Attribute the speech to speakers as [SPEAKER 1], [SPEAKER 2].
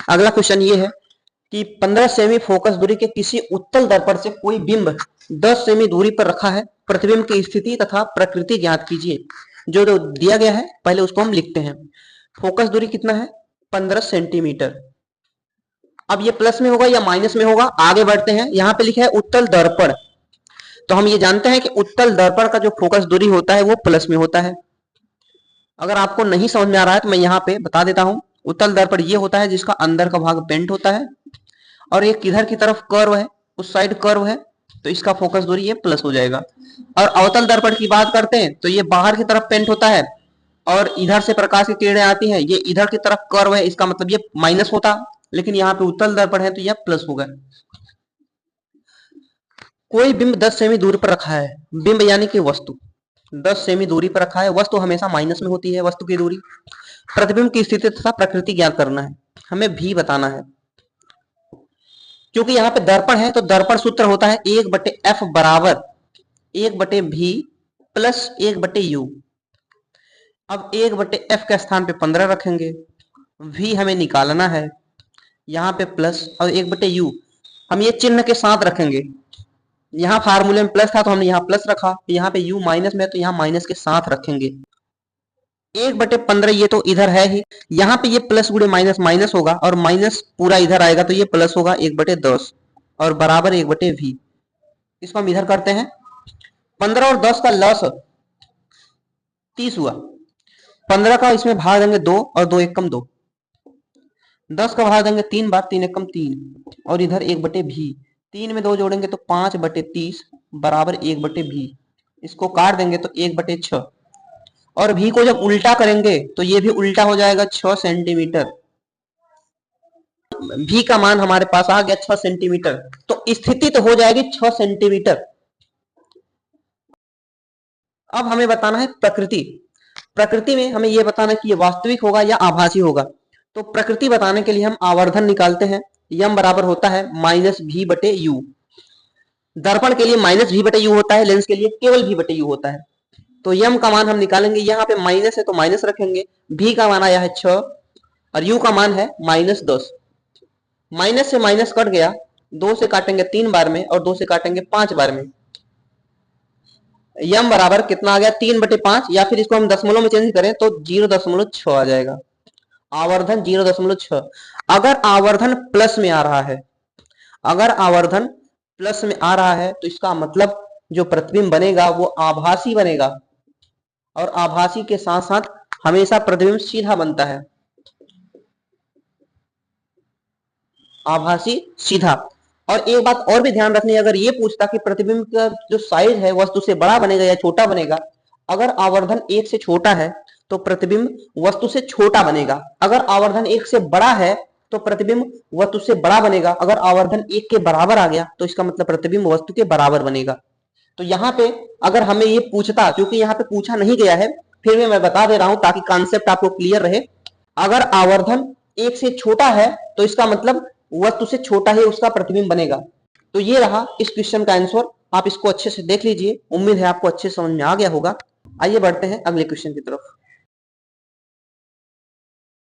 [SPEAKER 1] अगला क्वेश्चन ये है कि 15 सेमी फोकस दूरी के किसी उत्तल दर्पण से कोई बिंब 10 सेमी दूरी पर रखा है, प्रतिबिंब की स्थिति तथा प्रकृति ज्ञात कीजिए। जो दिया गया है पहले उसको हम लिखते हैं। फोकस दूरी कितना है? 15 सेंटीमीटर। अब ये प्लस में होगा या माइनस में होगा, आगे बढ़ते हैं। यहाँ पे लिखा है उत्तल दर्पण, तो हम ये जानते हैं कि उत्तल दर्पण का जो फोकस दूरी होता है वो प्लस में होता है। अगर आपको नहीं समझ में आ रहा है तो मैं यहाँ पे बता देता हूँ। उत्तल दर्पण ये होता है जिसका अंदर का भाग पेंट होता है और एक इधर की तरफ कर्व है, उस साइड कर्व है, तो इसका फोकस दूरी ये प्लस हो जाएगा। और अवतल दर्पण की बात करते हैं तो ये बाहर की तरफ पेंट होता है और इधर से प्रकाश की किरणें आती हैं, ये इधर की तरफ कर्व है, इसका मतलब ये माइनस होता, लेकिन यहाँ पे उत्तल दर्पण है तो यह प्लस होगा। कोई बिंब 10 सेमी दूरी पर रखा है, बिंब यानी कि वस्तु 10 सेमी दूरी पर रखा है, वस्तु हमेशा माइनस में होती है, वस्तु की दूरी। प्रतिबिंब की स्थिति तथा प्रकृति ज्ञात करना है, हमें भी बताना है। क्योंकि यहाँ पे दर्पण है तो दर्पण सूत्र होता है 1/f बराबर 1/v प्लस 1/u। अब 1/f के स्थान पे 15 रखेंगे, v हमें निकालना है, यहाँ पे प्लस और 1/u हम ये चिन्ह के साथ रखेंगे। यहाँ फार्मूले में प्लस था तो हमने यहाँ प्लस रखा, यहाँ पे u माइनस में तो यहाँ माइनस के साथ रखेंगे। 1/15 ये तो इधर है ही, यहाँ पे ये प्लस गुणे माइनस माइनस होगा और माइनस पूरा इधर आएगा तो ये प्लस होगा 1/10 और बराबर 1/v। इसको हम इधर करते हैं। 15 और 10 का लॉस 30 हुआ, 15 का इसमें भाग देंगे 2 और 2 एकम 2, 10 का भाग देंगे 3 बार, 3 एकम 3 और इधर 1/v, 3 में 2 जोड़ेंगे तो 5/30 बराबर 1/v। इसको काट देंगे तो 1/6 और v को जब उल्टा करेंगे तो ये भी उल्टा हो जाएगा 6 सेंटीमीटर। v का मान हमारे पास आ गया 6 सेंटीमीटर, तो स्थिति तो हो जाएगी 6 सेंटीमीटर। अब हमें बताना है प्रकृति। प्रकृति में हमें यह बताना है कि ये वास्तविक होगा या आभासी होगा। तो प्रकृति बताने के लिए हम आवर्धन निकालते हैं, यम बराबर होता है -v/u। दर्पण के लिए -v/u होता है, लेंस के लिए केवल v/u होता है। तो यम का मान हम निकालेंगे, यहाँ पे माइनस है तो माइनस रखेंगे, v का मान आया है 6 और u का मान है -10। माइनस से माइनस कट गया, 2 से काटेंगे 3 बार में और 2 से काटेंगे 5 बार में। यम बराबर कितना आ गया 3/5, या फिर इसको हम दशमलव में चेंज करें तो 0.6 आ जाएगा। आवर्धन 0.6। अगर आवर्धन प्लस में आ रहा है, अगर आवर्धन प्लस में आ रहा है तो इसका मतलब जो प्रतिबिंब बनेगा वो आभासी बनेगा, और आभासी के साथ साथ हमेशा प्रतिबिंब सीधा बनता है, आभासी सीधा। और एक बात और भी ध्यान रखनी है, अगर ये पूछता कि प्रतिबिंब का जो साइज है वस्तु से बड़ा बनेगा या छोटा बनेगा, अगर आवर्धन 1 से छोटा है तो प्रतिबिंब वस्तु से छोटा बनेगा, अगर आवर्धन 1 से बड़ा है तो प्रतिबिंब वस्तु से बड़ा बनेगा, अगर आवर्धन 1 के बराबर आ गया तो इसका मतलब प्रतिबिंब वस्तु के बराबर बनेगा। तो यहाँ पे अगर हमें ये पूछता, क्योंकि यहाँ पे पूछा नहीं गया है, फिर भी मैं बता दे रहा हूं ताकि कॉन्सेप्ट आपको क्लियर रहे। अगर आवर्धन 1 से छोटा है तो इसका मतलब वस्तु से छोटा ही उसका प्रतिबिंब बनेगा। तो ये रहा इस क्वेश्चन का आंसर, आप इसको अच्छे से देख लीजिए। उम्मीद है आपको अच्छे समझ में आ गया होगा। आइए बढ़ते हैं अगले क्वेश्चन की तरफ।